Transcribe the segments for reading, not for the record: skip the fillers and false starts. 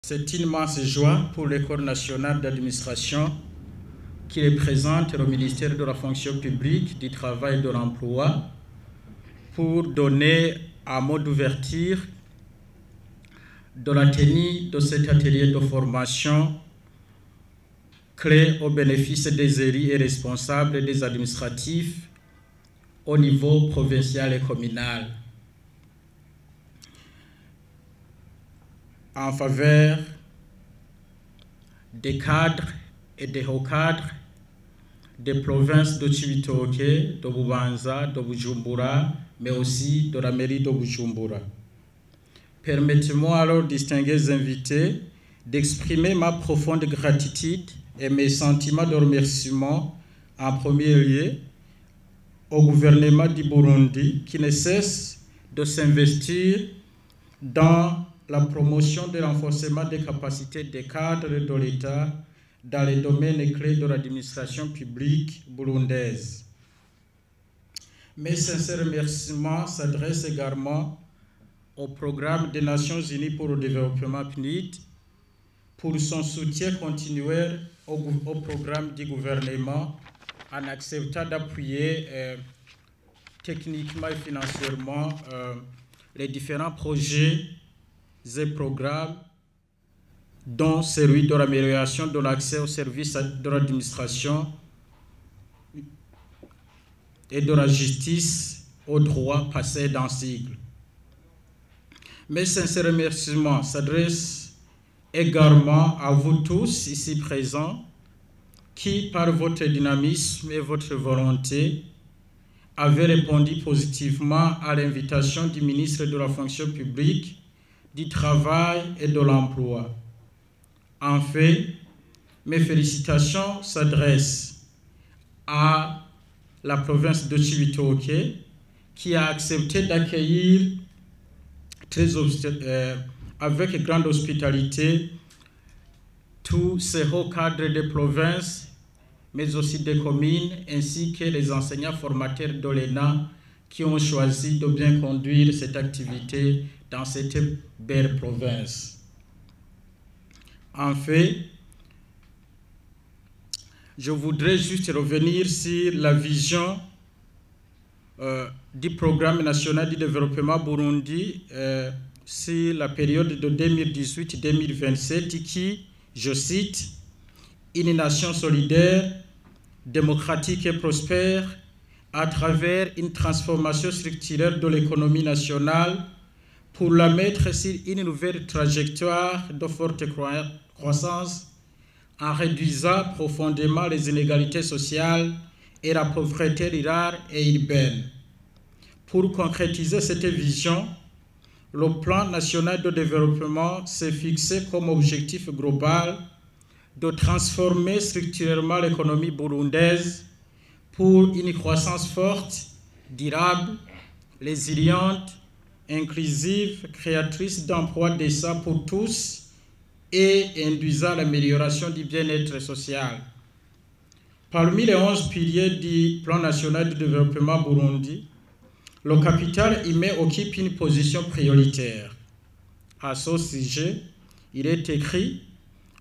C'est une immense joie pour l'École nationale d'administration qui représente le ministère de la fonction publique, du travail et de l'emploi pour donner un mot d'ouverture de la tenue de cet atelier de formation clé au bénéfice des élus et responsables et des administratifs au niveau provincial et communal en faveur des cadres et des hauts cadres des provinces de Cibitoke, de Bubanza, de Bujumbura, mais aussi de la mairie de Bujumbura. Permettez-moi alors, distingués invités, d'exprimer ma profonde gratitude et mes sentiments de remerciement en premier lieu au gouvernement du Burundi qui ne cesse de s'investir dans la promotion et l'renforcement des capacités des cadres de l'État dans les domaines clés de l'administration publique burundaise. Mes sincères remerciements s'adressent également au programme des Nations Unies pour le développement PNUD pour son soutien continuel au programme du gouvernement en acceptant d'appuyer techniquement et financièrement les différents projets et programmes dont celui de l'amélioration de l'accès aux services de l'administration et de la justice aux droits passés d'un sigle. Mes sincères remerciements s'adressent également à vous tous ici présents qui, par votre dynamisme et votre volonté, avez répondu positivement à l'invitation du ministre de la fonction publique, du travail et de l'emploi. En fait, mes félicitations s'adressent à la province de Cibitoke qui a accepté d'accueillir avec grande hospitalité tous ces hauts cadres des provinces, mais aussi des communes, ainsi que les enseignants formateurs de l'ENA qui ont choisi de bien conduire cette activité dans cette belle province. En fait, je voudrais juste revenir sur la vision du programme national du développement Burundi sur la période de 2018-2027 qui, je cite, « Une nation solidaire, démocratique et prospère à travers une transformation structurelle de l'économie nationale pour la mettre sur une nouvelle trajectoire de forte croissance en réduisant profondément les inégalités sociales et la pauvreté rurale et urbaine. » Pour concrétiser cette vision, le plan national de développement s'est fixé comme objectif global de transformer structurellement l'économie burundaise pour une croissance forte, durable, résiliente, inclusive, créatrice d'emplois décents pour tous et induisant l'amélioration du bien-être social. Parmi les 11 piliers du plan national de développement Burundi, le capital humain occupe une position prioritaire. À ce sujet, il est écrit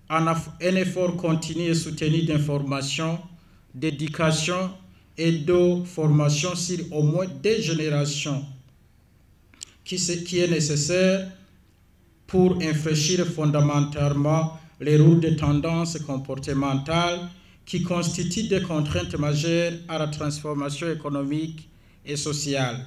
un effort continu et soutenu d'information, d'éducation et de formation sur au moins 2 générations qui est nécessaire pour infléchir fondamentalement les lourdes tendances comportementales qui constituent des contraintes majeures à la transformation économique et sociale.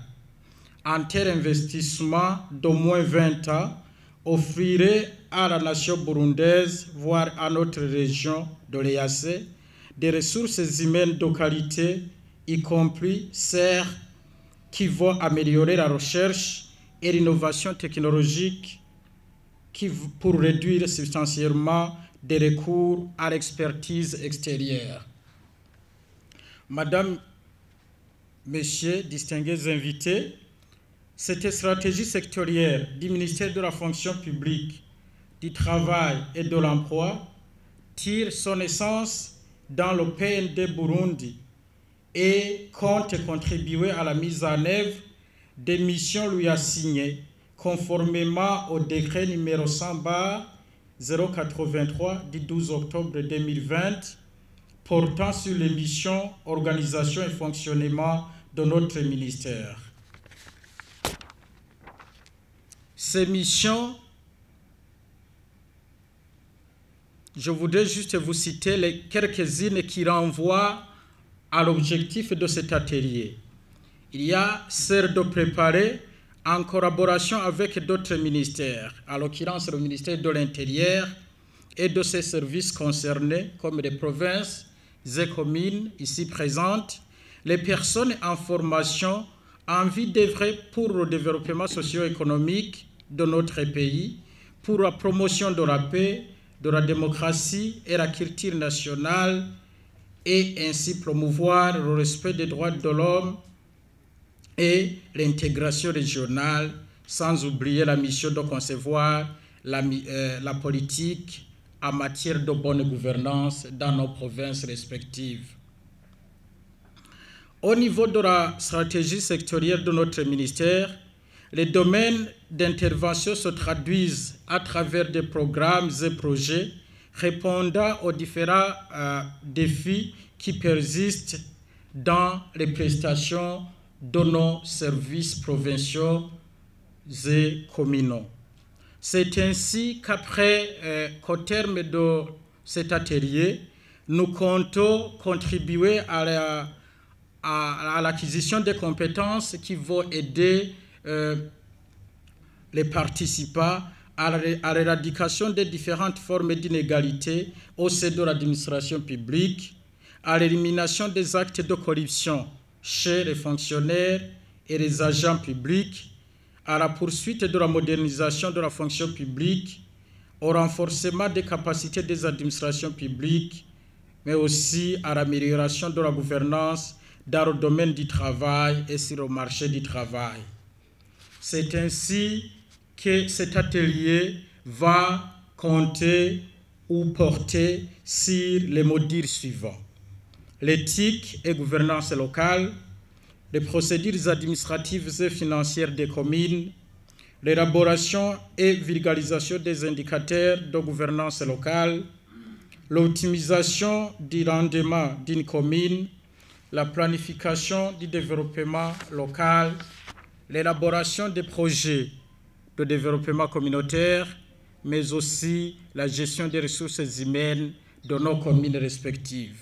Un tel investissement d'au moins 20 ans offrirait à la nation burundaise, voire à notre région de l'EAC, des ressources humaines de qualité, y compris celles qui vont améliorer la recherche et l'innovation technologique pour réduire substantiellement des recours à l'expertise extérieure. Madame, Messieurs, distingués invités, cette stratégie sectorielle du ministère de la fonction publique, du travail et de l'emploi tire son essence dans le PND Burundi et compte contribuer à la mise en œuvre des missions lui assignées conformément au décret numéro 100/, 083 du 12 octobre 2020 portant sur les missions, organisation et fonctionnement de notre ministère. Ces missions, je voudrais juste vous citer quelques-unes qui renvoient à l'objectif de cet atelier. Il y a celle de préparer en collaboration avec d'autres ministères, en l'occurrence le ministère de l'Intérieur et de ses services concernés, comme les provinces et communes ici présentes, les personnes en formation en vue d'œuvrer pour le développement socio-économique de notre pays, pour la promotion de la paix, de la démocratie et la culture nationale, et ainsi promouvoir le respect des droits de l'homme et l'intégration régionale, sans oublier la mission de concevoir la politique en matière de bonne gouvernance dans nos provinces respectives. Au niveau de la stratégie sectorielle de notre ministère, les domaines d'intervention se traduisent à travers des programmes et projets répondant aux différents défis qui persistent dans les prestations de nos services provinciaux et communaux. C'est ainsi qu'au terme de cet atelier, nous comptons contribuer à l'acquisition des compétences qui vont aider les participants à l'éradication des différentes formes d'inégalité au sein de l'administration publique, à l'élimination des actes de corruption chez les fonctionnaires et les agents publics, à la poursuite de la modernisation de la fonction publique, au renforcement des capacités des administrations publiques, mais aussi à l'amélioration de la gouvernance dans le domaine du travail et sur le marché du travail. C'est ainsi que cet atelier va compter ou porter sur les modules suivants: l'éthique et gouvernance locale, les procédures administratives et financières des communes, l'élaboration et vulgarisation des indicateurs de gouvernance locale, l'optimisation du rendement d'une commune, la planification du développement local, l'élaboration des projets de développement communautaire, mais aussi la gestion des ressources humaines de nos communes respectives.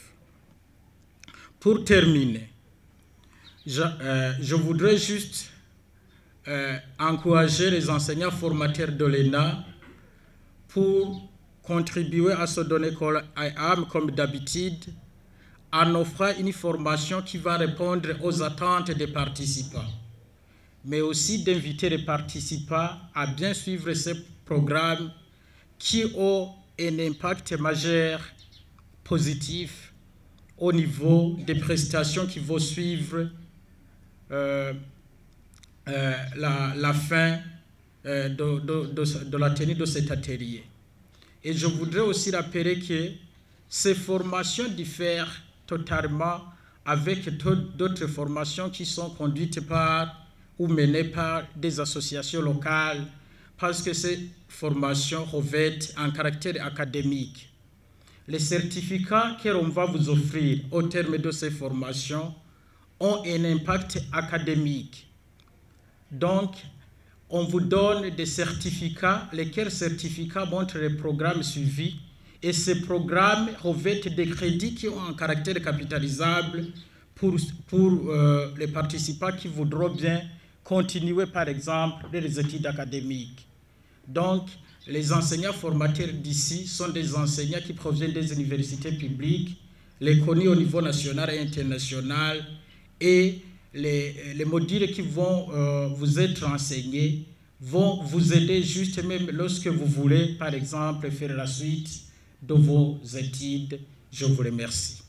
Pour terminer, je voudrais juste encourager les enseignants formateurs de l'ENA pour contribuer à se donner corps et âme comme d'habitude en offrant une formation qui va répondre aux attentes des participants, mais aussi d'inviter les participants à bien suivre ces programmes qui ont un impact majeur positif au niveau des prestations qui vont suivre la fin de la tenue de cet atelier. Et je voudrais aussi rappeler que ces formations diffèrent totalement avec d'autres formations qui sont conduites par ou menées par des associations locales, parce que ces formations revêtent un caractère académique. Les certificats que l'on va vous offrir au terme de ces formations ont un impact académique. Donc, on vous donne des certificats, lesquels certificats montrent les programmes suivis, et ces programmes revêtent des crédits qui ont un caractère capitalisable pour les participants qui voudront bien continuer, par exemple, les études académiques. Donc, les enseignants formateurs d'ici sont des enseignants qui proviennent des universités publiques, les connus au niveau national et international, et les modules qui vont vous être enseignés vont vous aider juste même lorsque vous voulez, par exemple, faire la suite de vos études. Je vous remercie.